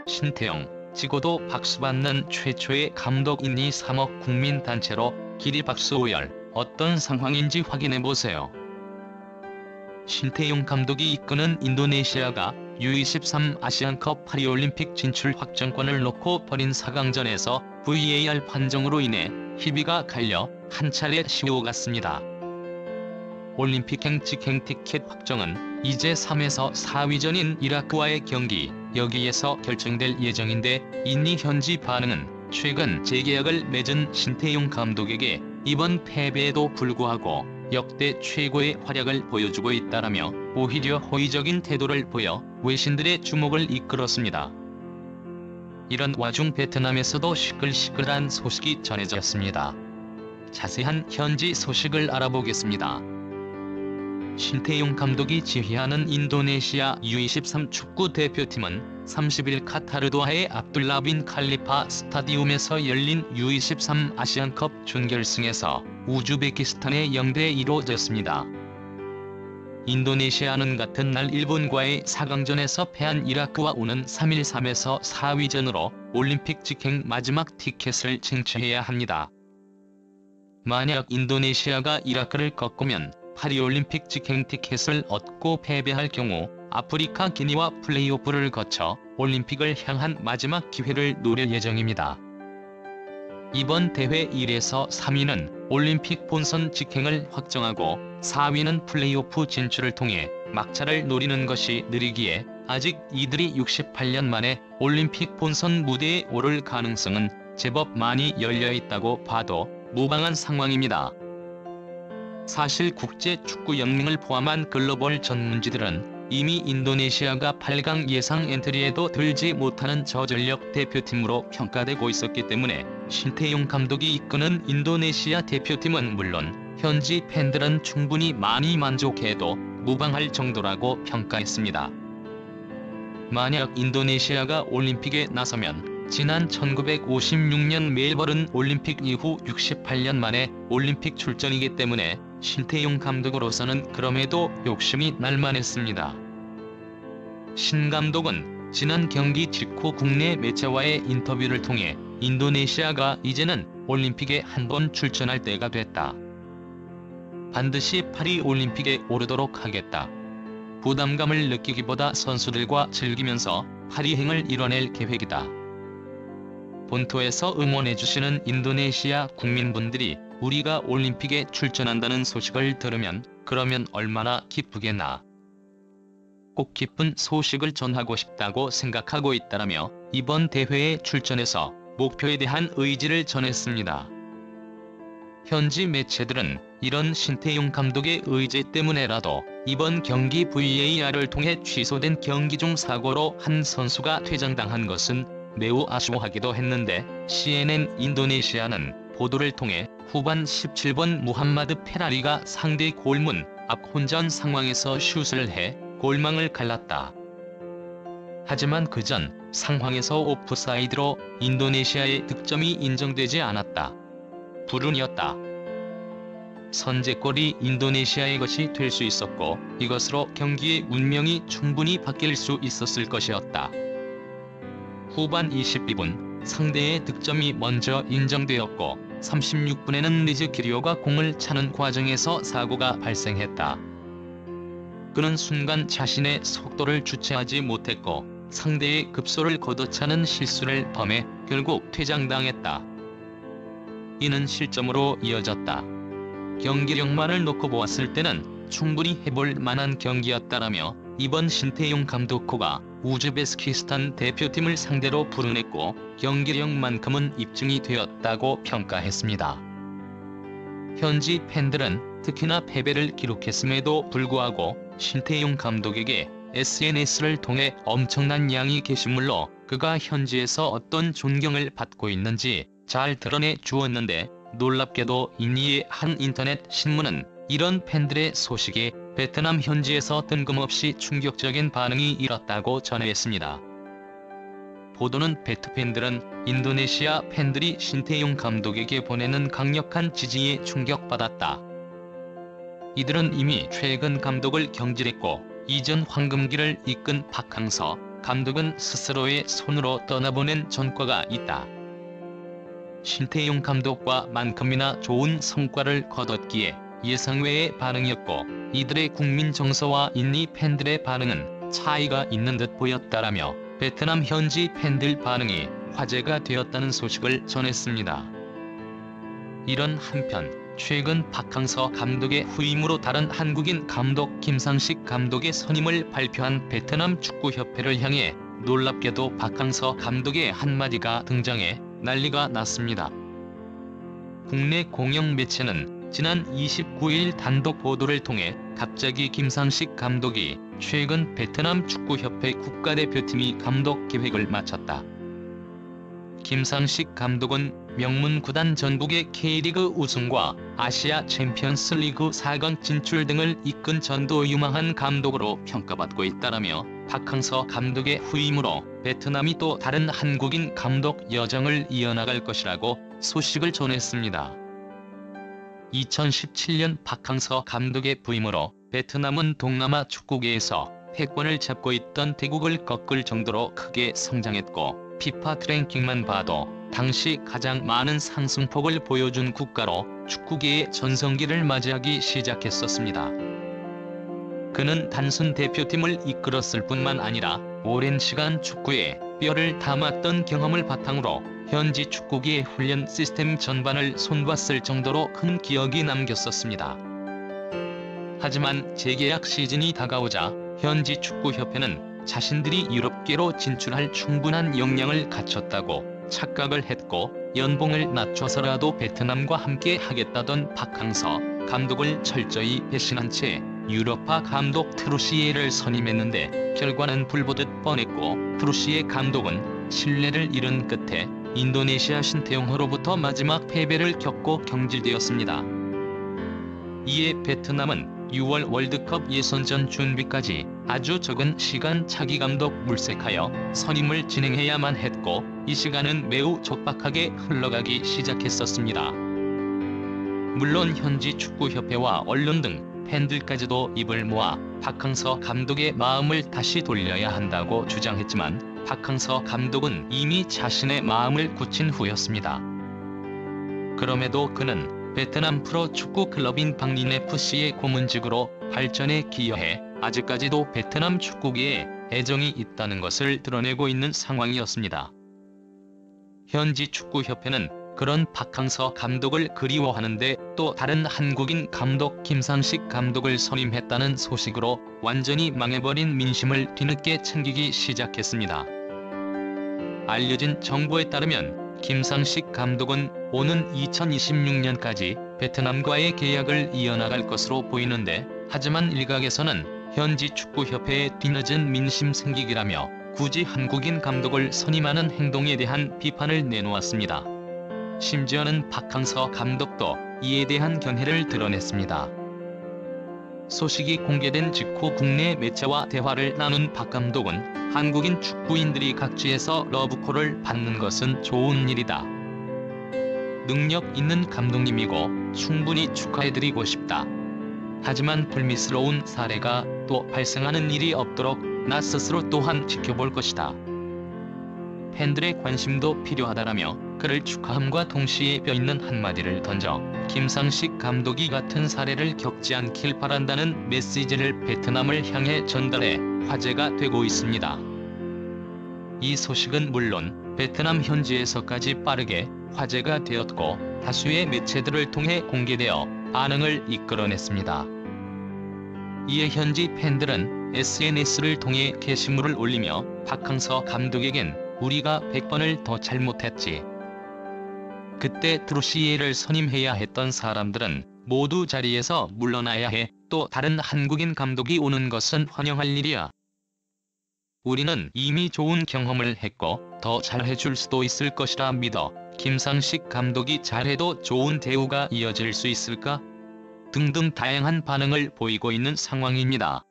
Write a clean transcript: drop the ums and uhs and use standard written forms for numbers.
신태용, 지고도 박수받는 최초의 감독인이 3억 국민단체로 기립박수오열. 어떤 상황인지 확인해보세요. 신태용 감독이 이끄는 인도네시아가 U23 아시안컵 파리올림픽 진출 확정권을 놓고 벌인 4강전에서 VAR 판정으로 인해 희비가 갈려 한 차례 쉬어갔습니다. 올림픽행 직행 티켓 확정은 이제 3에서 4위전인 이라크와의 경기, 여기에서 결정될 예정인데 인니 현지 반응은 최근 재계약을 맺은 신태용 감독에게 이번 패배에도 불구하고 역대 최고의 활약을 보여주고 있다라며 오히려 호의적인 태도를 보여 외신들의 주목을 이끌었습니다. 이런 와중 베트남에서도 시끌시끌한 소식이 전해졌습니다. 자세한 현지 소식을 알아보겠습니다. 신태용 감독이 지휘하는 인도네시아 U23 축구 대표팀은 30일 카타르 도하의 압둘라 빈 칼리파 스타디움에서 열린 U23 아시안컵 준결승에서 우즈베키스탄의 0대2로 졌습니다. 인도네시아는 같은 날 일본과의 4강전에서 패한 이라크와 오는 3일 3에서 4위전으로 올림픽 직행 마지막 티켓을 쟁취해야 합니다. 만약 인도네시아가 이라크를 꺾으면 파리올림픽 직행 티켓을 얻고 패배할 경우 아프리카 기니와 플레이오프를 거쳐 올림픽을 향한 마지막 기회를 노릴 예정입니다. 이번 대회 1에서 3위는 올림픽 본선 직행을 확정하고 4위는 플레이오프 진출을 통해 막차를 노리는 것이 느리기에 아직 이들이 68년 만에 올림픽 본선 무대에 오를 가능성은 제법 많이 열려있다고 봐도 무방한 상황입니다. 사실 국제축구연맹을 포함한 글로벌 전문지들은 이미 인도네시아가 8강 예상 엔트리에도 들지 못하는 저전력 대표팀으로 평가되고 있었기 때문에 신태용 감독이 이끄는 인도네시아 대표팀은 물론 현지 팬들은 충분히 많이 만족해도 무방할 정도라고 평가했습니다. 만약 인도네시아가 올림픽에 나서면 지난 1956년 멜버른 올림픽 이후 68년 만에 올림픽 출전이기 때문에 신태용 감독으로서는 그럼에도 욕심이 날만했습니다. 신 감독은 지난 경기 직후 국내 매체와의 인터뷰를 통해 인도네시아가 이제는 올림픽에 한 번 출전할 때가 됐다. 반드시 파리 올림픽에 오르도록 하겠다. 부담감을 느끼기보다 선수들과 즐기면서 파리행을 이뤄낼 계획이다. 본토에서 응원해주시는 인도네시아 국민분들이 우리가 올림픽에 출전한다는 소식을 들으면 그러면 얼마나 기쁘겠나. 꼭 기쁜 소식을 전하고 싶다고 생각하고 있다라며 이번 대회에 출전해서 목표에 대한 의지를 전했습니다. 현지 매체들은 이런 신태용 감독의 의지 때문에라도 이번 경기 VAR을 통해 취소된 경기 중 사고로 한 선수가 퇴장당한 것은 매우 아쉬워하기도 했는데 CNN 인도네시아는 보도를 통해 후반 17번 무함마드 페라리가 상대 골문 앞 혼전 상황에서 슛을 해 골망을 갈랐다. 하지만 그 전 상황에서 오프사이드로 인도네시아의 득점이 인정되지 않았다. 불운이었다. 선제골이 인도네시아의 것이 될 수 있었고 이것으로 경기의 운명이 충분히 바뀔 수 있었을 것이었다. 후반 22분 상대의 득점이 먼저 인정되었고 36분에는 리즈 기리오가 공을 차는 과정에서 사고가 발생했다. 그는 순간 자신의 속도를 주체하지 못했고 상대의 급소를 걷어차는 실수를 범해 결국 퇴장당했다. 이는 실점으로 이어졌다. 경기력만을 놓고 보았을 때는 충분히 해볼 만한 경기였다라며 이번 신태용 감독호가 우즈베키스탄 대표팀을 상대로 불운했고 경기력만큼은 입증이 되었다고 평가했습니다. 현지 팬들은 특히나 패배를 기록했음에도 불구하고 신태용 감독에게 SNS를 통해 엄청난 양의 게시물로 그가 현지에서 어떤 존경을 받고 있는지 잘 드러내 주었는데 놀랍게도 인니의 한 인터넷 신문은 이런 팬들의 소식에 베트남 현지에서 뜬금없이 충격적인 반응이 일었다고 전했습니다. 보도는 베트 팬들은 인도네시아 팬들이 신태용 감독에게 보내는 강력한 지지에 충격받았다. 이들은 이미 최근 감독을 경질했고 이전 황금기를 이끈 박항서 감독은 스스로의 손으로 떠나보낸 전과가 있다. 신태용 감독과 만큼이나 좋은 성과를 거뒀기에 예상외의 반응이었고 이들의 국민 정서와 인니 팬들의 반응은 차이가 있는 듯 보였다라며 베트남 현지 팬들 반응이 화제가 되었다는 소식을 전했습니다. 이런 한편 최근 박항서 감독의 후임으로 다른 한국인 감독 김상식 감독의 선임을 발표한 베트남 축구협회를 향해 놀랍게도 박항서 감독의 한마디가 등장해 난리가 났습니다. 국내 공영 매체는 지난 29일 단독 보도를 통해 갑자기 김상식 감독이 최근 베트남 축구협회 국가대표팀이 감독 계획을 마쳤다. 김상식 감독은 명문 구단 전북의 K리그 우승과 아시아 챔피언스 리그 4강 진출 등을 이끈 전도 유망한 감독으로 평가받고 있다라며 박항서 감독의 후임으로 베트남이 또 다른 한국인 감독 여정을 이어나갈 것이라고 소식을 전했습니다. 2017년 박항서 감독의 부임으로 베트남은 동남아 축구계에서 패권을 잡고 있던 태국을 꺾을 정도로 크게 성장했고 피파 랭킹만 봐도 당시 가장 많은 상승폭을 보여준 국가로 축구계의 전성기를 맞이하기 시작했었습니다. 그는 단순 대표팀을 이끌었을 뿐만 아니라 오랜 시간 축구에 뼈를 담았던 경험을 바탕으로 현지 축구계의 훈련 시스템 전반을 손봤을 정도로 큰 기억이 남겼었습니다. 하지만 재계약 시즌이 다가오자 현지 축구협회는 자신들이 유럽계로 진출할 충분한 역량을 갖췄다고 착각을 했고 연봉을 낮춰서라도 베트남과 함께 하겠다던 박항서 감독을 철저히 배신한 채 유럽파 감독 트루시에를 선임했는데 결과는 불보듯 뻔했고 트루시에 감독은 신뢰를 잃은 끝에 인도네시아 신태용호로부터 마지막 패배를 겪고 경질되었습니다. 이에 베트남은 6월 월드컵 예선전 준비까지 아주 적은 시간 차기 감독 물색하여 선임을 진행해야만 했고 이 시간은 매우 촉박하게 흘러가기 시작했었습니다. 물론 현지 축구협회와 언론 등 팬들까지도 입을 모아 박항서 감독의 마음을 다시 돌려야 한다고 주장했지만 박항서 감독은 이미 자신의 마음을 굳힌 후였습니다. 그럼에도 그는 베트남 프로축구 클럽인 박린FC의 고문직으로 발전에 기여해 아직까지도 베트남 축구계에 애정이 있다는 것을 드러내고 있는 상황이었습니다. 현지 축구협회는 그런 박항서 감독을 그리워하는데 또 다른 한국인 감독 김상식 감독을 선임했다는 소식으로 완전히 망해버린 민심을 뒤늦게 챙기기 시작했습니다. 알려진 정보에 따르면 김상식 감독은 오는 2026년까지 베트남과의 계약을 이어나갈 것으로 보이는데 하지만 일각에서는 현지 축구협회의 뒤늦은 민심 생기기라며 굳이 한국인 감독을 선임하는 행동에 대한 비판을 내놓았습니다. 심지어는 박항서 감독도 이에 대한 견해를 드러냈습니다. 소식이 공개된 직후 국내 매체와 대화를 나눈 박 감독은 한국인 축구인들이 각지에서 러브콜을 받는 것은 좋은 일이다. 능력 있는 감독님이고 충분히 축하해드리고 싶다. 하지만 불미스러운 사례가 또 발생하는 일이 없도록 나 스스로 또한 지켜볼 것이다. 팬들의 관심도 필요하다라며 그를 축하함과 동시에 뼈있는 한마디를 던져 김상식 감독이 같은 사례를 겪지 않길 바란다는 메시지를 베트남을 향해 전달해 화제가 되고 있습니다. 이 소식은 물론 베트남 현지에서까지 빠르게 화제가 되었고 다수의 매체들을 통해 공개되어 반응을 이끌어냈습니다. 이에 현지 팬들은 SNS를 통해 게시물을 올리며 박항서 감독에겐 우리가 100번을 더 잘못했지. 그때 트루시에를 선임해야 했던 사람들은 모두 자리에서 물러나야 해. 또 다른 한국인 감독이 오는 것은 환영할 일이야. 우리는 이미 좋은 경험을 했고 더 잘해줄 수도 있을 것이라 믿어. 김상식 감독이 잘해도 좋은 대우가 이어질 수 있을까? 등등 다양한 반응을 보이고 있는 상황입니다.